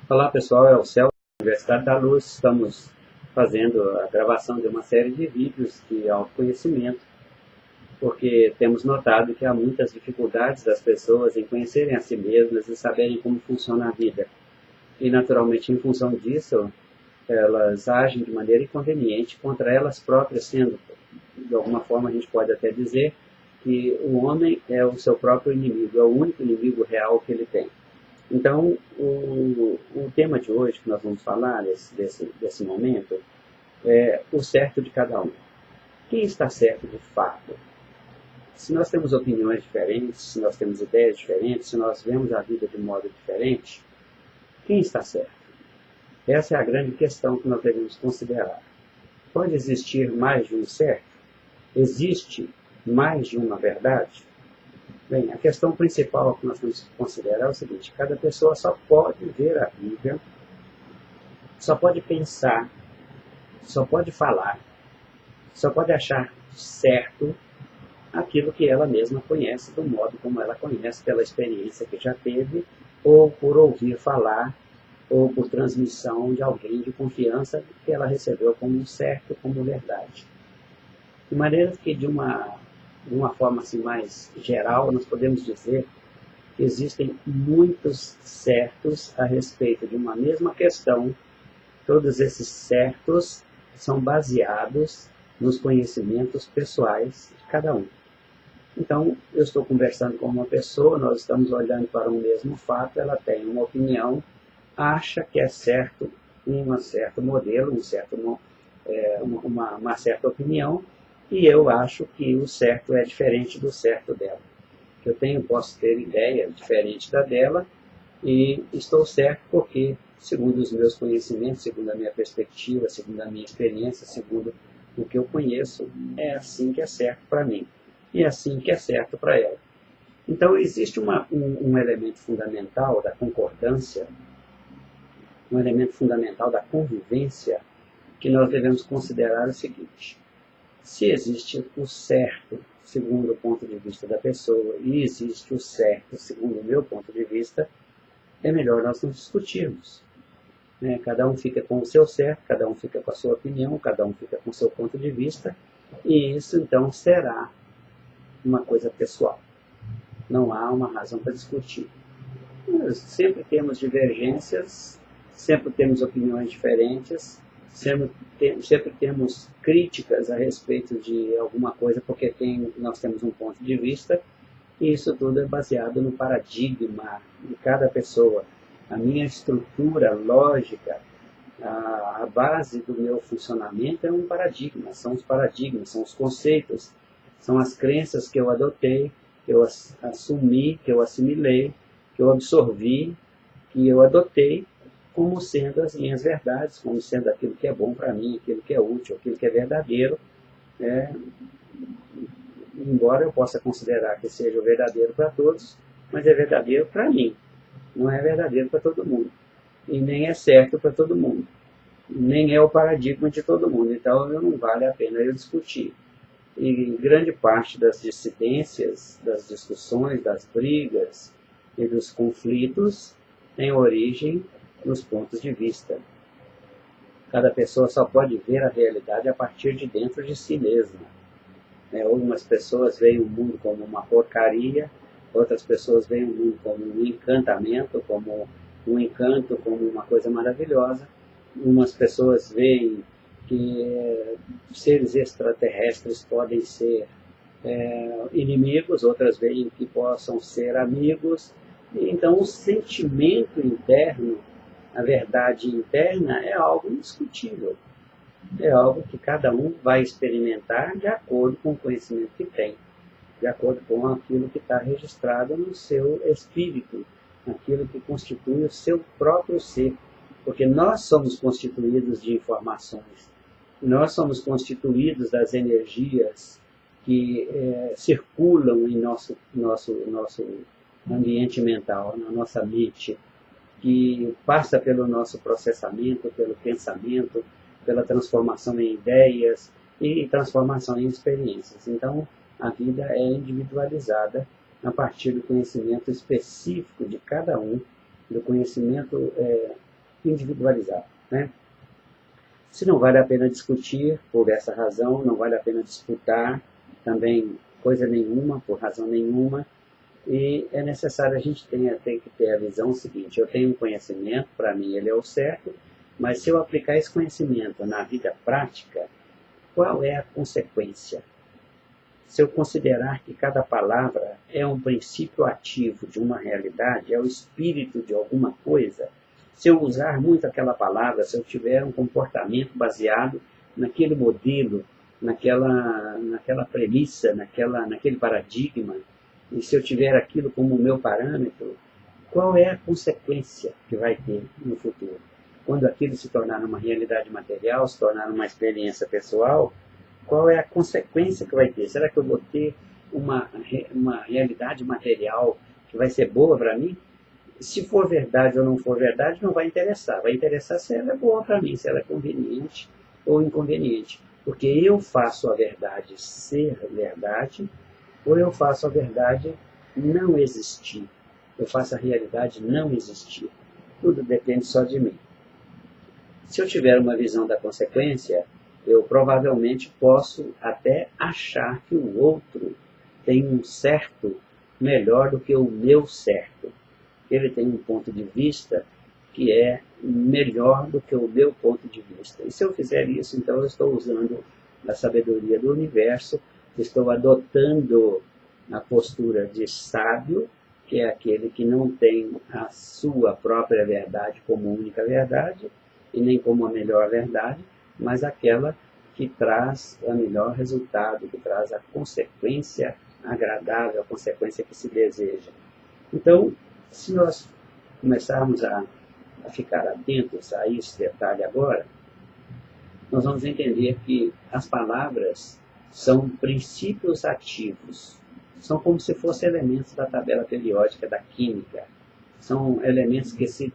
Olá pessoal, é o Celso, da Universidade da Luz. Estamos fazendo a gravação de uma série de vídeos de autoconhecimento, porque temos notado que há muitas dificuldades das pessoas em conhecerem a si mesmas e saberem como funciona a vida. E naturalmente, em função disso, elas agem de maneira inconveniente contra elas próprias, sendo, de alguma forma a gente pode até dizer, que o homem é o seu próprio inimigo, é o único inimigo real que ele tem. Então, o tema de hoje que nós vamos falar desse momento é o certo de cada um. Quem está certo de fato? Se nós temos opiniões diferentes, se nós temos ideias diferentes, se nós vemos a vida de modo diferente, quem está certo? Essa é a grande questão que nós devemos considerar. Pode existir mais de um certo? Existe mais de uma verdade? Bem, a questão principal que nós temos que considerar é o seguinte: cada pessoa só pode ver a Bíblia, só pode pensar, só pode falar, só pode achar certo aquilo que ela mesma conhece, do modo como ela conhece, pela experiência que já teve, ou por ouvir falar, ou por transmissão de alguém de confiança que ela recebeu como certo, como verdade. De maneira que, de uma forma assim mais geral, nós podemos dizer que existem muitos certos a respeito de uma mesma questão. Todos esses certos são baseados nos conhecimentos pessoais de cada um. Então, eu estou conversando com uma pessoa, nós estamos olhando para um mesmo fato, ela tem uma opinião, acha que é certo um certo modelo, uma certa opinião, e eu acho que o certo é diferente do certo dela. Posso ter ideia diferente da dela, e estou certo porque, segundo os meus conhecimentos, segundo a minha perspectiva, segundo a minha experiência, segundo o que eu conheço, é assim que é certo para mim, e é assim que é certo para ela. Então, existe um elemento fundamental da concordância, um elemento fundamental da convivência, que nós devemos considerar o seguinte: se existe o certo, segundo o ponto de vista da pessoa, e existe o certo, segundo o meu ponto de vista, é melhor nós não discutirmos. Cada um fica com o seu certo, cada um fica com a sua opinião, cada um fica com o seu ponto de vista, e isso então será uma coisa pessoal. Não há uma razão para discutir. Nós sempre temos divergências, sempre temos opiniões diferentes, sempre temos críticas a respeito de alguma coisa, porque nós temos um ponto de vista, e isso tudo é baseado no paradigma de cada pessoa. A minha estrutura lógica, a base do meu funcionamento é um paradigma, são os paradigmas, são os conceitos, são as crenças que eu adotei, que eu assumi, que eu assimilei, que eu absorvi, que eu adotei como sendo as minhas verdades, como sendo aquilo que é bom para mim, aquilo que é útil, aquilo que é verdadeiro, embora eu possa considerar que seja verdadeiro para todos, mas é verdadeiro para mim, não é verdadeiro para todo mundo, e nem é certo para todo mundo, nem é o paradigma de todo mundo, então não vale a pena eu discutir. E grande parte das dissidências, das discussões, das brigas e dos conflitos tem origem nos pontos de vista. Cada pessoa só pode ver a realidade a partir de dentro de si mesma. Algumas pessoas veem o mundo como uma porcaria, outras pessoas veem o mundo como um encantamento, como um encanto, como uma coisa maravilhosa. Umas pessoas veem que seres extraterrestres podem ser inimigos, outras veem que possam ser amigos. Então, o sentimento interno, a verdade interna, é algo indiscutível. É algo que cada um vai experimentar de acordo com o conhecimento que tem, de acordo com aquilo que está registrado no seu espírito, aquilo que constitui o seu próprio ser. Porque nós somos constituídos de informações, nós somos constituídos das energias que circulam em nosso ambiente mental, na nossa mente, que passa pelo nosso processamento, pelo pensamento, pela transformação em ideias e transformação em experiências. Então, a vida é individualizada a partir do conhecimento específico de cada um, do conhecimento individualizado, né? Se não vale a pena discutir por essa razão, não vale a pena disputar também coisa nenhuma, por razão nenhuma, e é necessário a gente ter que ter a visão seguinte: eu tenho um conhecimento, para mim ele é o certo, mas se eu aplicar esse conhecimento na vida prática, qual é a consequência? Se eu considerar que cada palavra é um princípio ativo de uma realidade, é o espírito de alguma coisa, se eu usar muito aquela palavra, se eu tiver um comportamento baseado naquele modelo, naquela premissa, naquele paradigma, e se eu tiver aquilo como meu parâmetro, qual é a consequência que vai ter no futuro? Quando aquilo se tornar uma realidade material, se tornar uma experiência pessoal, qual é a consequência que vai ter? Será que eu vou ter uma realidade material que vai ser boa para mim? Se for verdade ou não for verdade, não vai interessar. Vai interessar se ela é boa para mim, se ela é conveniente ou inconveniente. Porque eu faço a verdade ser verdade, ou eu faço a verdade não existir. Eu faço a realidade não existir. Tudo depende só de mim. Se eu tiver uma visão da consequência, eu provavelmente posso até achar que o outro tem um certo melhor do que o meu certo. Ele tem um ponto de vista que é melhor do que o meu ponto de vista. E se eu fizer isso, então eu estou usando a sabedoria do universo, estou adotando a postura de sábio, que é aquele que não tem a sua própria verdade como única verdade, e nem como a melhor verdade, mas aquela que traz o melhor resultado, que traz a consequência agradável, a consequência que se deseja. Então, se nós começarmos a ficar atentos a esse detalhe agora, nós vamos entender que as palavras são princípios ativos, são como se fossem elementos da tabela periódica da química. São elementos que, se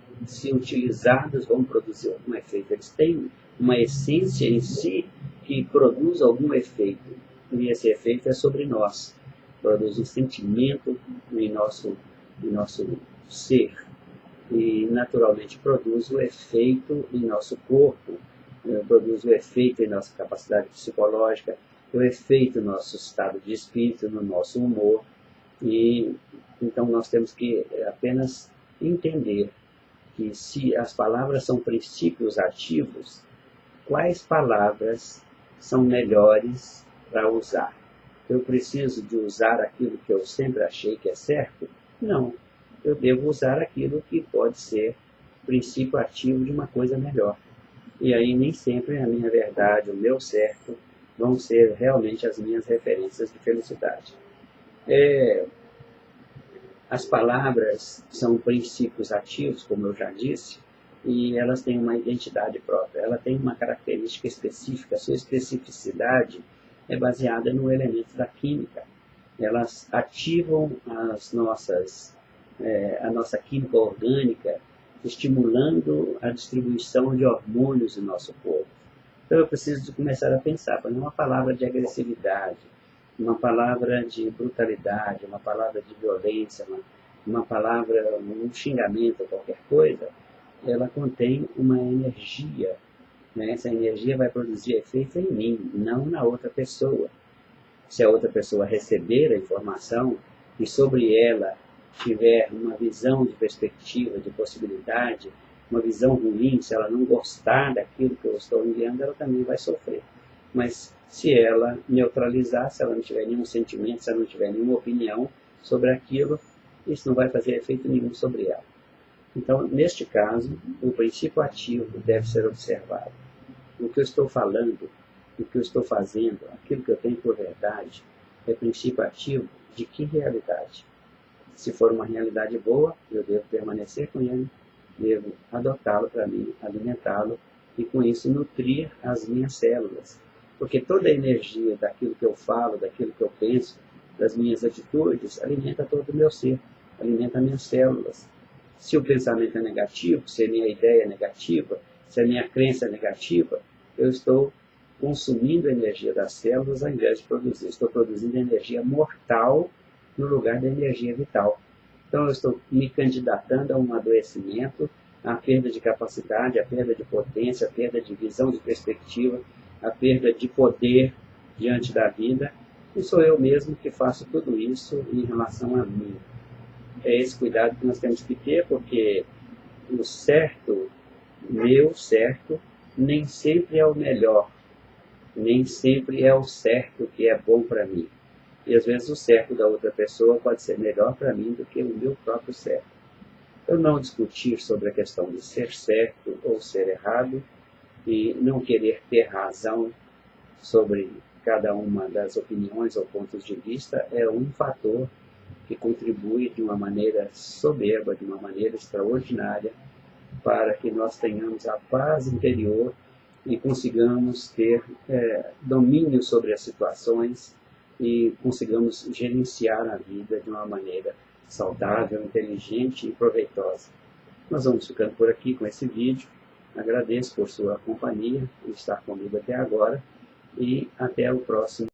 utilizados, vão produzir algum efeito. Eles têm uma essência em si que produz algum efeito. E esse efeito é sobre nós. Produz um sentimento em nosso ser. E, naturalmente, produz o efeito em nosso corpo. Produz o efeito em nossa capacidade psicológica. O efeito no nosso estado de espírito, no nosso humor. E, então, nós temos que apenas entender que, se as palavras são princípios ativos, quais palavras são melhores para usar? Eu preciso de usar aquilo que eu sempre achei que é certo? Não. Eu devo usar aquilo que pode ser princípio ativo de uma coisa melhor. E aí nem sempre a minha verdade, o meu certo, vão ser realmente as minhas referências de felicidade. As palavras são princípios ativos, como eu já disse, e elas têm uma identidade própria. Ela tem uma característica específica. A sua especificidade é baseada no elemento da química. Elas ativam a nossa química orgânica, estimulando a distribuição de hormônios no nosso corpo. Então eu preciso começar a pensar, para uma palavra de agressividade, uma palavra de brutalidade, uma palavra de violência, uma palavra, um xingamento, qualquer coisa, ela contém uma energia. Né? Essa energia vai produzir efeito em mim, não na outra pessoa. Se a outra pessoa receber a informação e sobre ela tiver uma visão de perspectiva, de possibilidade, uma visão ruim, se ela não gostar daquilo que eu estou enviando, ela também vai sofrer. Mas se ela neutralizar, se ela não tiver nenhum sentimento, se ela não tiver nenhuma opinião sobre aquilo, isso não vai fazer efeito nenhum sobre ela. Então, neste caso, o princípio ativo deve ser observado. O que eu estou falando, o que eu estou fazendo, aquilo que eu tenho por verdade, é princípio ativo de que realidade? Se for uma realidade boa, eu devo permanecer com ele, devo adotá-lo para mim, alimentá-lo e com isso nutrir as minhas células. Porque toda a energia daquilo que eu falo, daquilo que eu penso, das minhas atitudes, alimenta todo o meu ser, alimenta minhas células. Se o pensamento é negativo, se a minha ideia é negativa, se a minha crença é negativa, eu estou consumindo a energia das células ao invés de produzir. Estou produzindo energia mortal no lugar da energia vital. Então eu estou me candidatando a um adoecimento a perda de capacidade, a perda de potência, a perda de visão, de perspectiva, a perda de poder diante da vida, e sou eu mesmo que faço tudo isso em relação a mim. É esse cuidado que nós temos que ter, porque o certo, meu certo, nem sempre é o melhor, nem sempre é o certo que é bom para mim. E às vezes o certo da outra pessoa pode ser melhor para mim do que o meu próprio certo. Eu não discutir sobre a questão de ser certo ou ser errado e não querer ter razão sobre cada uma das opiniões ou pontos de vista é um fator que contribui de uma maneira soberba, de uma maneira extraordinária, para que nós tenhamos a paz interior e consigamos ter domínio sobre as situações e consigamos gerenciar a vida de uma maneira saudável, inteligente e proveitosa. Nós vamos ficando por aqui com esse vídeo. Agradeço por sua companhia, por estar comigo até agora e até o próximo.